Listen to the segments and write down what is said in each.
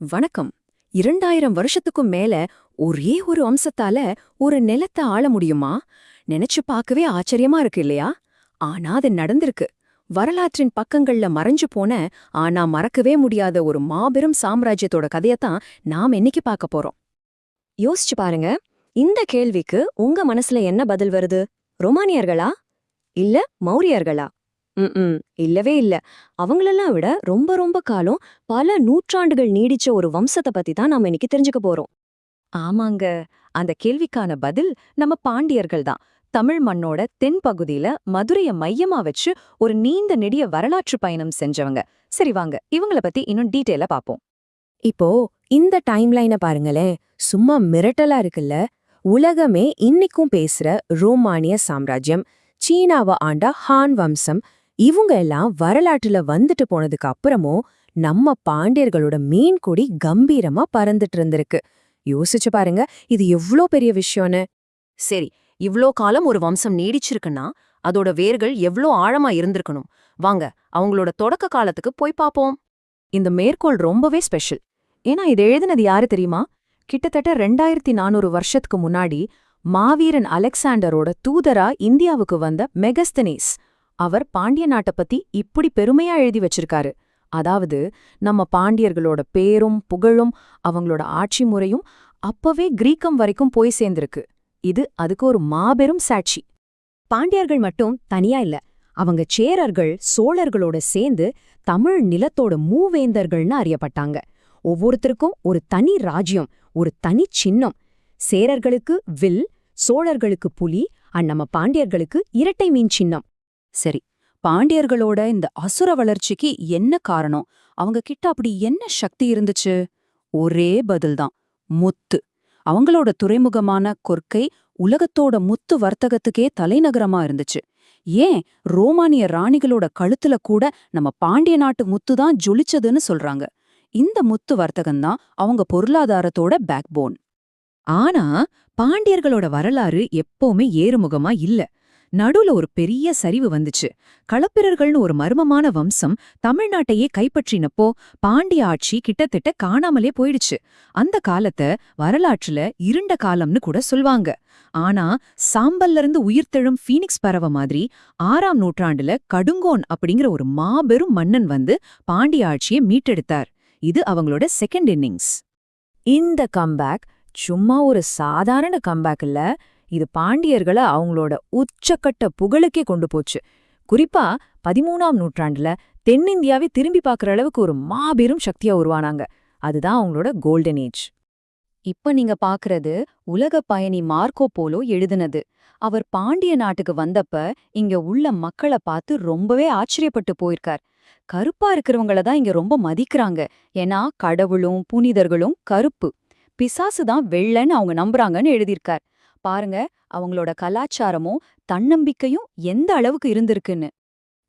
வணக்கம். 2000 வருஷத்துக்கும் மேல ஒரே ஒரு அம்சத்தால ஒரு நிலத்த ஆள முடியுமா? நினைச்சு பார்க்கவே ஆச்சரியமா இருக்கு இல்லையா? ஆனா அது நடந்திருக்கு. வரலாற்றின் பக்கங்கள்ல மறைஞ்சு போன, ஆனா மறக்கவே முடியாத ஒரு மாபெரும் சாம்ராஜ்யத்தோட கதையத்தான் நாம் இன்னைக்கு பார்க்க போறோம். யோசிச்சு பாருங்க. இந்த கேள்விக்கு உங்க மனசுல என்ன பதில் வருது? ரோமானியர்களா? இல்ல மௌரியர்களா? இல்லவே இல்ல. அவங்களெல்லாம் விட ரொம்ப ரொம்ப காலம், பல நூற்றாண்டுகள் நீடிச்ச ஒரு வம்சத்தை பத்தி தான் நாம இன்னைக்கு தெரிஞ்சுக்க போறோம். ஆமாங்க. அந்த கேள்விக்கான பதில் நம்ம பாண்டியர்கள் தான். தமிழ் மண்ணோட தென்பகுதியில மதுரைய மையமா வச்சு ஒரு நீண்ட நெடிய வரலாற்று பயணம் செஞ்சவங்க. சரி வாங்க, இவங்கள பத்தி இன்னும் டீட்டெயிலா பாப்போம். இப்போ இந்த டைம்லைன பாருங்களேன். சும்மா மிரட்டலா இருக்குல்ல. உலகமே இன்னிக்கும் பேசுற ரோமானிய சாம்ராஜ்யம், சீனாவ ஆண்ட ஹான் வம்சம், இவங்க எல்லாம் வரலாற்றுல வந்துட்டு போனதுக்கு அப்புறமும் நம்ம பாண்டியர்களோட மீன் கொடி கம்பீரமா பறந்துட்டு இருந்திருக்கு. யோசிச்சு பாருங்க, இது எவ்ளோ பெரிய விஷயம்னு. சரி, இவ்ளோ காலம் ஒரு வம்சம் நீடிச்சிருக்குன்னா அதோட வேர்கள் எவ்ளோ ஆழமா இருந்திருக்கணும். வாங்க, அவங்களோட தொடக்க காலத்துக்கு போய் பாப்போம். இந்த மேற்கோள் ரொம்பவே ஸ்பெஷல். ஏன்னா இது எழுதினது யாரு தெரியுமா? கிட்டத்தட்ட 2400 வருஷத்துக்கு முன்னாடி மாவீரன் அலெக்சாண்டரோட தூதரா இந்தியாவுக்கு வந்த மெகஸ்தனீஸ். அவர் பாண்டிய நாட்டை பத்தி இப்படி பெருமையா எழுதி வச்சிருக்காரு. அதாவது நம்ம பாண்டியர்களோட பேரும் புகழும் அவங்களோட ஆட்சி முறையும் அப்பவே கிரீக்கம் வரைக்கும் போய் சேர்ந்திருக்கு. இது அதுக்கு ஒரு மாபெரும் சாட்சி. பாண்டியர்கள் மட்டும் தனியா இல்ல. அவங்க சேரர்கள், சோழர்களோட சேர்ந்து தமிழ் நிலத்தோட மூவேந்தர்கள்னு அறியப்பட்டாங்க. ஒவ்வொருத்தருக்கும் ஒரு தனி ராஜ்யம், ஒரு தனி சின்னம். சேரர்களுக்கு வில், சோழர்களுக்கு புலி, நம்ம பாண்டியர்களுக்கு இரட்டை மீன் சின்னம். சரி, பாண்டியர்களோட இந்த அசுர வளர்ச்சிக்கு என்ன காரணம்? அவங்க கிட்ட அப்படி என்ன சக்தி இருந்துச்சு? ஒரே பதில்தான், முத்து. அவங்களோட துறைமுகமான கொர்க்கை உலகத்தோட முத்து வர்த்தகத்துக்கே தலைநகரமா இருந்துச்சு. ஏன் ரோமானிய ராணிகளோட கழுத்துல கூட நம்ம பாண்டிய நாட்டு முத்து தான் ஜொலிச்சதுன்னு சொல்றாங்க. இந்த முத்து வர்த்தகம்தான் அவங்க பொருளாதாரத்தோட பேக்போன். ஆனா பாண்டியர்களோட வரலாறு எப்பவுமே ஏறுமுகமா இல்ல. நடுவுல ஒரு பெரிய சரிவு வந்துச்சு. களப்பிரர்கள்னு ஒரு மர்மமான வம்சம் தமிழ்நாட்டையே கைப்பற்றினப்போ பாண்டிய ஆட்சி கிட்டத்தட்ட காணாமலே போயிடுச்சு. அந்த காலத்தை வரலாற்றுல இருண்ட காலம்னு கூட சொல்வாங்க. ஆனா சாம்பல்ல இருந்து உயிர்த்தெழும் ஃபீனிக்ஸ் பறவை மாதிரி 6ஆம் நூற்றாண்டுல கடுங்கோன் அப்படிங்கிற ஒரு மாபெரும் மன்னன் வந்து பாண்டிய ஆட்சியை மீட்டெடுத்தார். இது அவங்களோட செகண்ட் இன்னிங்ஸ். இந்த கம்பேக் சும்மா ஒரு சாதாரண கம்பேக் இல்ல. இது பாண்டியர்களை அவங்களோட உச்சக்கட்ட புகழுக்கே கொண்டு போச்சு. குறிப்பா 13ஆம் நூற்றாண்டுல தென்னிந்தியாவே திரும்பி பார்க்குற அளவுக்கு ஒரு மாபெரும் சக்தியா உருவானாங்க. அதுதான் அவங்களோட கோல்டன் ஏஜ். இப்ப நீங்க பாக்குறது உலக பயணி மார்க்கோ போலோ எழுதுனது. அவர் பாண்டிய நாட்டுக்கு வந்தப்ப இங்க உள்ள மக்களை பார்த்து ரொம்பவே ஆச்சரியப்பட்டு போயிருக்கார். கருப்பா இருக்கிறவங்கள தான் இங்க ரொம்ப மதிக்கிறாங்க. ஏன்னா கடவுளும் புனிதர்களும் கருப்பு, பிசாசு தான் வெள்ளைன்னு அவங்க நம்புறாங்கன்னு எழுதியிருக்கார். பாருங்க, அவங்களோட கலாச்சாரமும் தன்னம்பிக்கையும் எந்த அளவுக்கு இருந்திருக்குன்னு.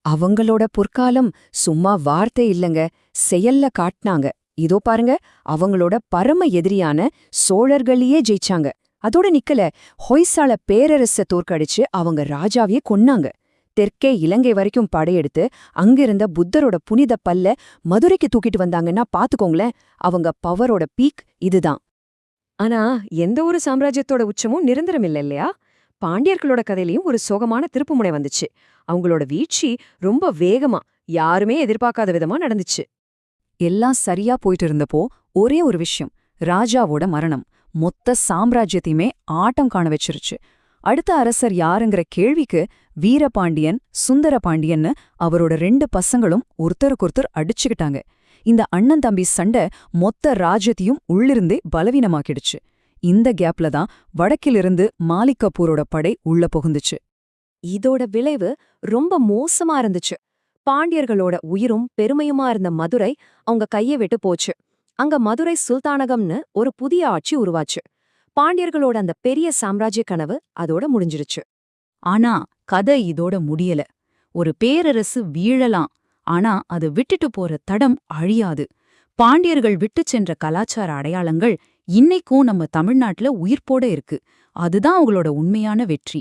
அவங்களோட பொற்காலம் சும்மா வார்த்தை இல்லங்க, செயல்ல காட்டினாங்க. இதோ பாருங்க, அவங்களோட பரம எதிரியான சோழர்களையே ஜெயிச்சாங்க. அதோட நிக்கல, ஹொய்சால பேரரச தோற்கடிச்சு அவங்க ராஜாவையே கொன்னாங்க. தெற்கே இலங்கை வரைக்கும் படையெடுத்து அங்கிருந்த புத்தரோட புனித பல்ல மதுரைக்கு தூக்கிட்டு வந்தாங்கன்னா பாத்துக்கோங்களேன். அவங்க பவரோட பீக் இதுதான். ஆனா எந்த ஒரு சாம்ராஜ்யத்தோட உச்சமும் நிரந்தரம் இல்ல இல்லையா? பாண்டியர்களோட கதையிலயும் ஒரு சோகமான திருப்புமுனை வந்துச்சு. அவங்களோட வீழ்ச்சி ரொம்ப வேகமா, யாருமே எதிர்பார்க்காத விதமா நடந்துச்சு. எல்லாம் சரியா போயிட்டு இருந்தப்போ ஒரே ஒரு விஷயம், ராஜாவோட மரணம் மொத்த சாம்ராஜ்யத்தையுமே ஆட்டம் காண வச்சிருச்சு. அடுத்த அரசர் யாருங்கிற கேள்விக்கு வீரபாண்டியன், சுந்தரபாண்டியன்னு அவரோட 2 பசங்களும் ஒருத்தருக்கொருத்தர் அடிச்சுக்கிட்டாங்க. இந்த அண்ணன் தம்பி சண்டை மொத்த ராஜ்யத்தையும் உள்ளிருந்தே பலவீனமாக்கிடுச்சு. இந்த கேப்ல தான் வடக்கிலிருந்து மாலிக் கபூரோட படை உள்ள புகுந்துச்சு. இதோட விளைவு ரொம்ப மோசமா இருந்துச்சு. பாண்டியர்களோட உயிரும் பெருமையுமா இருந்த மதுரை அவங்க கையை விட்டு போச்சு. அங்க மதுரை சுல்தானகம்னு ஒரு புதிய ஆட்சி உருவாச்சு. பாண்டியர்களோட அந்த பெரிய சாம்ராஜ்ய கனவு அதோட முடிஞ்சிருச்சு. ஆனா கதை இதோட முடியல. ஒரு பேரரசு வீழலாம், ஆனா அது விட்டுட்டு போற தடம் அழியாது. பாண்டியர்கள் விட்டு சென்ற கலாச்சார அடையாளங்கள் இன்னைக்கும் நம்ம தமிழ்நாட்டுல உயிர்ப்போட இருக்கு. அதுதான் அவங்களோட உண்மையான வெற்றி.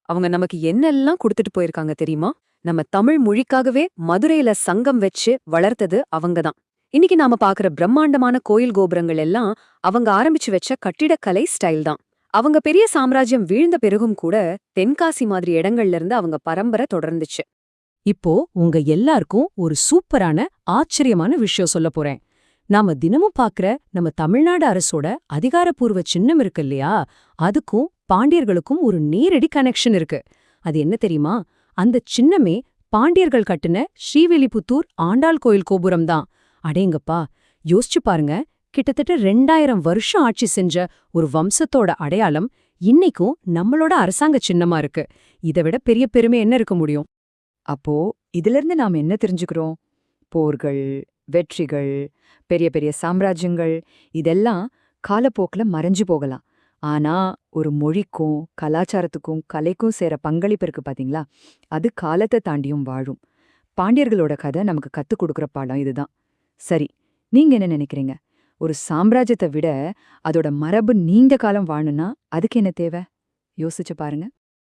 அவங்க நமக்கு என்னெல்லாம் கொடுத்துட்டு போயிருக்காங்க தெரியுமா? நம்ம தமிழ் மொழிக்காகவே மதுரையில சங்கம் வச்சு வளர்த்தது அவங்கதான். இன்னைக்கு நாம பாக்குற பிரம்மாண்டமான கோயில் கோபுரங்கள் எல்லாம் அவங்க ஆரம்பிச்சு வச்ச கட்டிடக்கலை ஸ்டைல் தான். அவங்க பெரிய சாம்ராஜ்யம் வீழ்ந்த பிறகும் கூட தென்காசி மாதிரி இடங்கள்ல இருந்து அவங்க பரம்பரை தொடர்ந்துச்சு. இப்போ உங்க எல்லாருக்கும் ஒரு சூப்பரான ஆச்சரியமான விஷயம் சொல்ல போறேன். நாம தினமும் பாக்குற நம்ம தமிழ்நாடு அரசோட அதிகாரப்பூர்வ சின்னம் இருக்கு இல்லையா, அதுக்கும் பாண்டியர்களுக்கும் ஒரு நேரடி கனெக்ஷன் இருக்கு. அது என்ன தெரியுமா? அந்த சின்னமே பாண்டியர்கள் கட்டுன ஸ்ரீவில்லிபுத்தூர் ஆண்டாள் கோயில் கோபுரம் தான். அடேங்கப்பா, யோசிச்சு பாருங்க. கிட்டத்தட்ட 2000 வருஷம் ஆட்சி செஞ்ச ஒரு வம்சத்தோட அடையாளம் இன்னைக்கும் நம்மளோட அரசாங்க சின்னமா இருக்கு. இதை விட பெரிய பெருமை என்ன இருக்க முடியும்? அப்போ இதிலிருந்து நாம என்ன தெரிஞ்சுக்கிறோம்? போர்கள், வெற்றிகள், பெரிய பெரிய சாம்ராஜ்யங்கள் இதெல்லாம் காலப்போக்குல மறைஞ்சு போகலாம். ஆனா ஒரு மொழிக்கும் கலாச்சாரத்துக்கும் கலைக்கும் சேர பங்களிப்பு இருக்கு பாத்தீங்களா, அது காலத்தை தாண்டியும் வாழும். பாண்டியர்களோட கதை நமக்கு கத்துக் கொடுக்குற பாடம் இதுதான். சரி, நீங்க என்ன நினைக்கிறீங்க? ஒரு சாம்ராஜ்யத்தை விட அதோட மரபு நீண்ட காலம் வாழணும்னா அதுக்கு என்ன தேவை? யோசிச்சு பாருங்க.